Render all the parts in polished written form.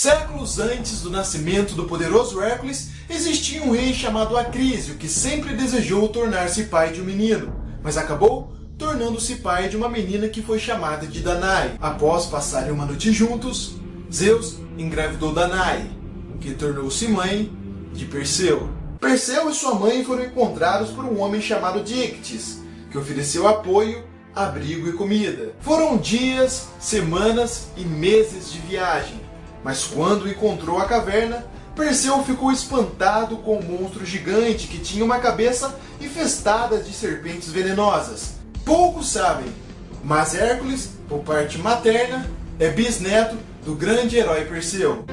Séculos antes do nascimento do poderoso Hércules, existia um rei chamado Acrísio que sempre desejou tornar-se pai de um menino, mas acabou tornando-se pai de uma menina que foi chamada de Danae. Após passarem uma noite juntos, Zeus engravidou Danae, que tornou-se mãe de Perseu. Perseu e sua mãe foram encontrados por um homem chamado Díctes, que ofereceu apoio, abrigo e comida. Foram dias, semanas e meses de viagem, mas quando encontrou a caverna, Perseu ficou espantado com um monstro gigante que tinha uma cabeça infestada de serpentes venenosas. Poucos sabem, mas Hércules, por parte materna, é bisneto do grande herói Perseu.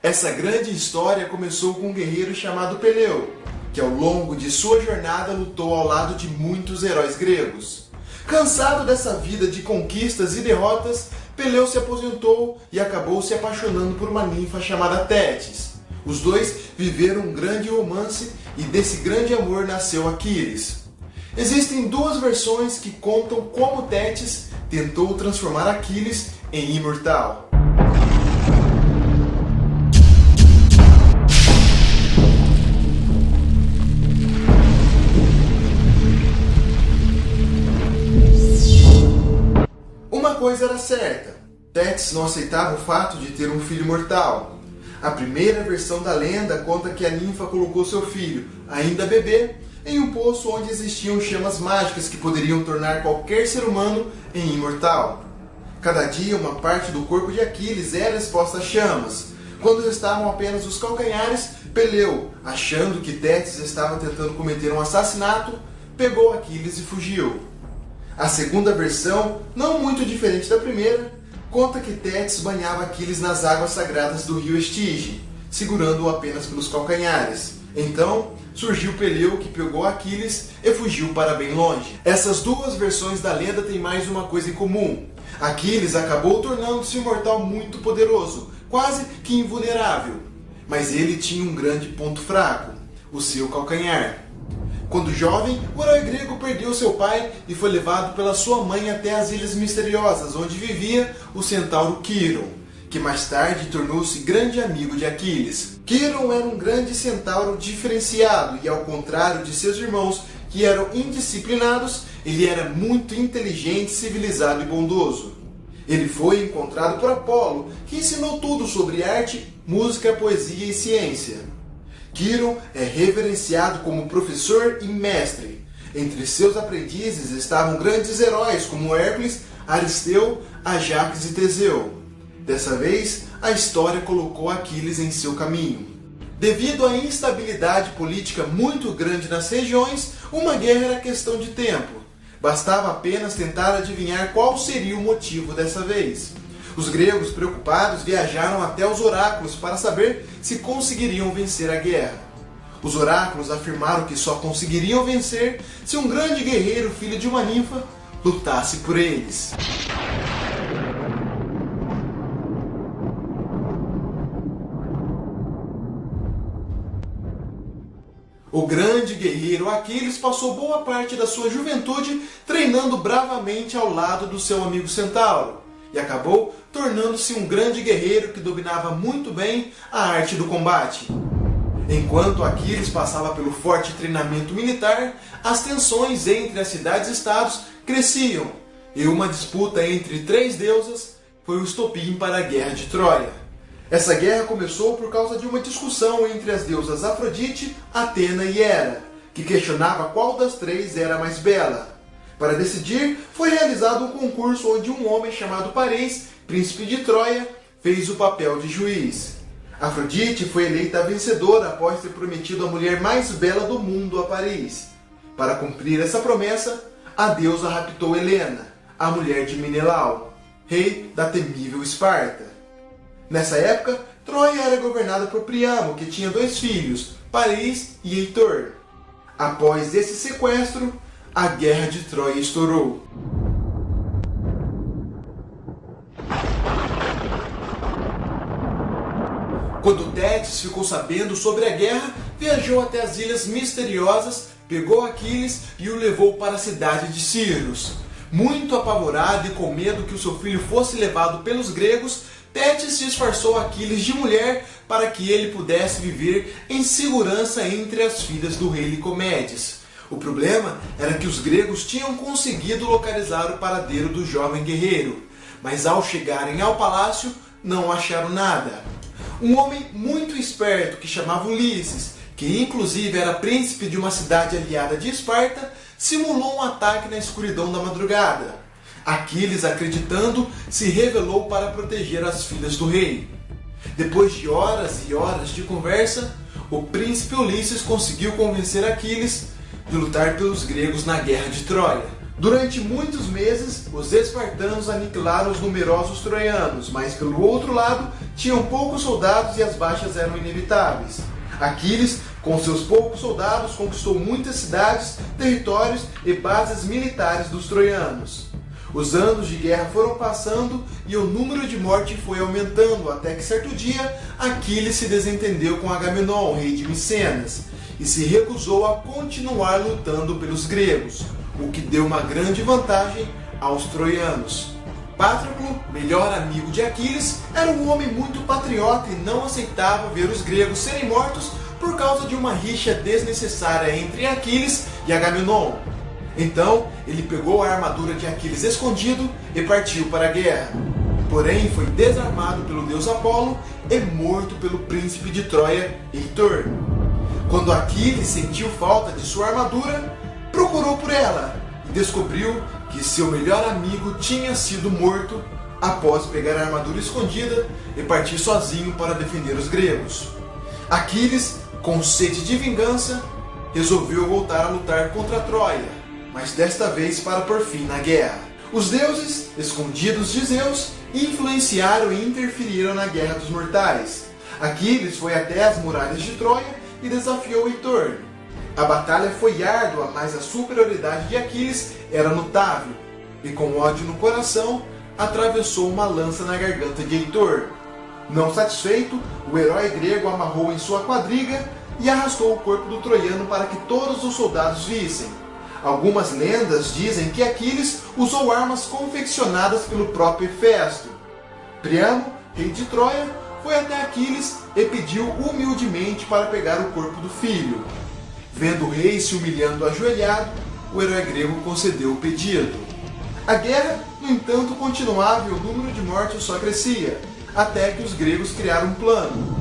Essa grande história começou com um guerreiro chamado Peleu, que ao longo de sua jornada lutou ao lado de muitos heróis gregos. Cansado dessa vida de conquistas e derrotas, Peleu se aposentou e acabou se apaixonando por uma ninfa chamada Tétis. Os dois viveram um grande romance e desse grande amor nasceu Aquiles. Existem duas versões que contam como Tétis tentou transformar Aquiles em imortal. Uma coisa era certa, Tétis não aceitava o fato de ter um filho mortal. A primeira versão da lenda conta que a ninfa colocou seu filho, ainda bebê, em um poço onde existiam chamas mágicas que poderiam tornar qualquer ser humano em imortal. Cada dia uma parte do corpo de Aquiles era exposta a chamas. Quando restavam apenas os calcanhares, Peleu, achando que Tétis estava tentando cometer um assassinato, pegou Aquiles e fugiu. A segunda versão, não muito diferente da primeira, conta que Tétis banhava Aquiles nas águas sagradas do rio Estige, segurando-o apenas pelos calcanhares. Então, surgiu Peleu que pegou Aquiles e fugiu para bem longe. Essas duas versões da lenda têm mais uma coisa em comum. Aquiles acabou tornando-se um mortal muito poderoso, quase que invulnerável. Mas ele tinha um grande ponto fraco, o seu calcanhar. Quando jovem, o herói grego perdeu seu pai e foi levado pela sua mãe até as Ilhas Misteriosas, onde vivia o centauro Quiron, que mais tarde tornou-se grande amigo de Aquiles. Quiron era um grande centauro diferenciado e, ao contrário de seus irmãos, que eram indisciplinados, ele era muito inteligente, civilizado e bondoso. Ele foi encontrado por Apolo, que ensinou tudo sobre arte, música, poesia e ciência. Quiron é reverenciado como professor e mestre. Entre seus aprendizes estavam grandes heróis como Hércules, Aristeu, Ajax e Teseu. Dessa vez, a história colocou Aquiles em seu caminho. Devido à instabilidade política muito grande nas regiões, uma guerra era questão de tempo. Bastava apenas tentar adivinhar qual seria o motivo dessa vez. Os gregos, preocupados, viajaram até os oráculos para saber se conseguiriam vencer a guerra. Os oráculos afirmaram que só conseguiriam vencer se um grande guerreiro, filho de uma ninfa, lutasse por eles. O grande guerreiro Aquiles passou boa parte da sua juventude treinando bravamente ao lado do seu amigo Centauro e acabou tornando-se um grande guerreiro que dominava muito bem a arte do combate. Enquanto Aquiles passava pelo forte treinamento militar, as tensões entre as cidades-estados cresciam e uma disputa entre três deusas foi o estopim para a Guerra de Troia. Essa guerra começou por causa de uma discussão entre as deusas Afrodite, Atena e Hera, que questionava qual das três era a mais bela. Para decidir, foi realizado um concurso onde um homem chamado París, príncipe de Troia, fez o papel de juiz. Afrodite foi eleita a vencedora após ter prometido a mulher mais bela do mundo a París. Para cumprir essa promessa, a deusa raptou Helena, a mulher de Menelau, rei da temível Esparta. Nessa época, Troia era governada por Priamo, que tinha dois filhos, París e Heitor. Após esse sequestro, a Guerra de Troia estourou. Quando Tétis ficou sabendo sobre a guerra, viajou até as Ilhas Misteriosas, pegou Aquiles e o levou para a cidade de Círios. Muito apavorado e com medo que o seu filho fosse levado pelos gregos, Tétis disfarçou Aquiles de mulher para que ele pudesse viver em segurança entre as filhas do rei Licomedes. O problema era que os gregos tinham conseguido localizar o paradeiro do jovem guerreiro, mas ao chegarem ao palácio não acharam nada. Um homem muito esperto que chamava Ulisses, que inclusive era príncipe de uma cidade aliada de Esparta, simulou um ataque na escuridão da madrugada. Aquiles, acreditando, se revelou para proteger as filhas do rei. Depois de horas e horas de conversa, o príncipe Ulisses conseguiu convencer Aquiles de lutar pelos gregos na guerra de Troia. Durante muitos meses, os espartanos aniquilaram os numerosos troianos, mas pelo outro lado, tinham poucos soldados e as baixas eram inevitáveis. Aquiles, com seus poucos soldados, conquistou muitas cidades, territórios e bases militares dos troianos. Os anos de guerra foram passando e o número de mortes foi aumentando, até que certo dia Aquiles se desentendeu com Agamenon, rei de Micenas, e se recusou a continuar lutando pelos gregos, o que deu uma grande vantagem aos troianos. Patroclo, melhor amigo de Aquiles, era um homem muito patriota e não aceitava ver os gregos serem mortos por causa de uma rixa desnecessária entre Aquiles e Agamenon. Então, ele pegou a armadura de Aquiles escondido e partiu para a guerra. Porém, foi desarmado pelo deus Apolo e morto pelo príncipe de Troia, Heitor. Quando Aquiles sentiu falta de sua armadura, procurou por ela e descobriu que seu melhor amigo tinha sido morto após pegar a armadura escondida e partir sozinho para defender os gregos. Aquiles, com sede de vingança, resolveu voltar a lutar contra Troia, mas desta vez para pôr fim na guerra. Os deuses, escondidos de Zeus, influenciaram e interferiram na guerra dos mortais. Aquiles foi até as muralhas de Troia e desafiou Heitor. A batalha foi árdua, mas a superioridade de Aquiles era notável, e com ódio no coração, atravessou uma lança na garganta de Heitor. Não satisfeito, o herói grego amarrou em sua quadriga e arrastou o corpo do troiano para que todos os soldados vissem. Algumas lendas dizem que Aquiles usou armas confeccionadas pelo próprio Hefesto. Priamo, rei de Troia, foi até Aquiles e pediu humildemente para pegar o corpo do filho. Vendo o rei se humilhando ajoelhado, o herói grego concedeu o pedido. A guerra, no entanto, continuava e o número de mortes só crescia, até que os gregos criaram um plano.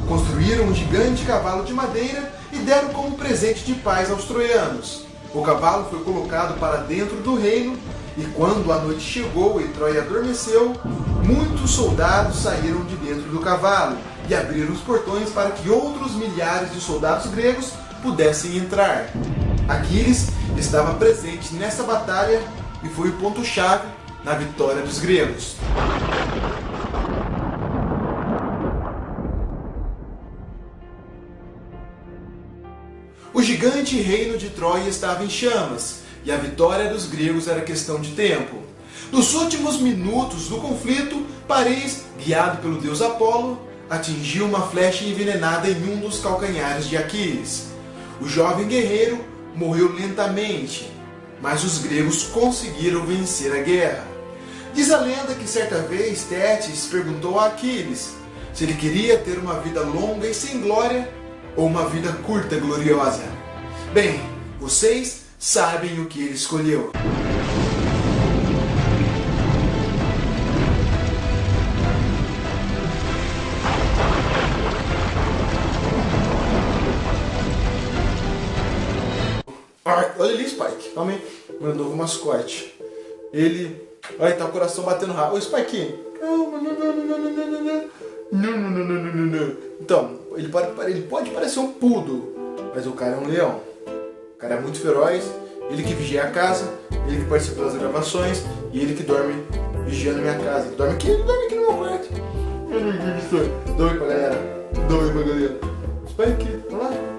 Construíram um gigante cavalo de madeira e deram como presente de paz aos troianos. O cavalo foi colocado para dentro do reino, e quando a noite chegou e Troia adormeceu, muitos soldados saíram de dentro do cavalo e abriram os portões para que outros milhares de soldados gregos pudessem entrar. Aquiles estava presente nessa batalha e foi o ponto-chave na vitória dos gregos. O gigante reino de Troia estava em chamas, e a vitória dos gregos era questão de tempo. Nos últimos minutos do conflito, Paris, guiado pelo deus Apolo, atingiu uma flecha envenenada em um dos calcanhares de Aquiles. O jovem guerreiro morreu lentamente, mas os gregos conseguiram vencer a guerra. Diz a lenda que certa vez Tétis perguntou a Aquiles se ele queria ter uma vida longa e sem glória ou uma vida curta e gloriosa. Bem, vocês sabem o que ele escolheu. Olha ali, Spike. Calma aí. Meu novo mascote. Ele... Olha, tá o coração batendo rápido. Ô, Spike. Calma. Não. Então, ele pode parecer um poodle, mas o cara é um leão. O cara é muito feroz. Ele que vigia a casa. Ele que participa das gravações. E ele que dorme vigiando a minha casa. Ele dorme aqui no meu quarto. Dorme pra galera. Spike, vamos lá.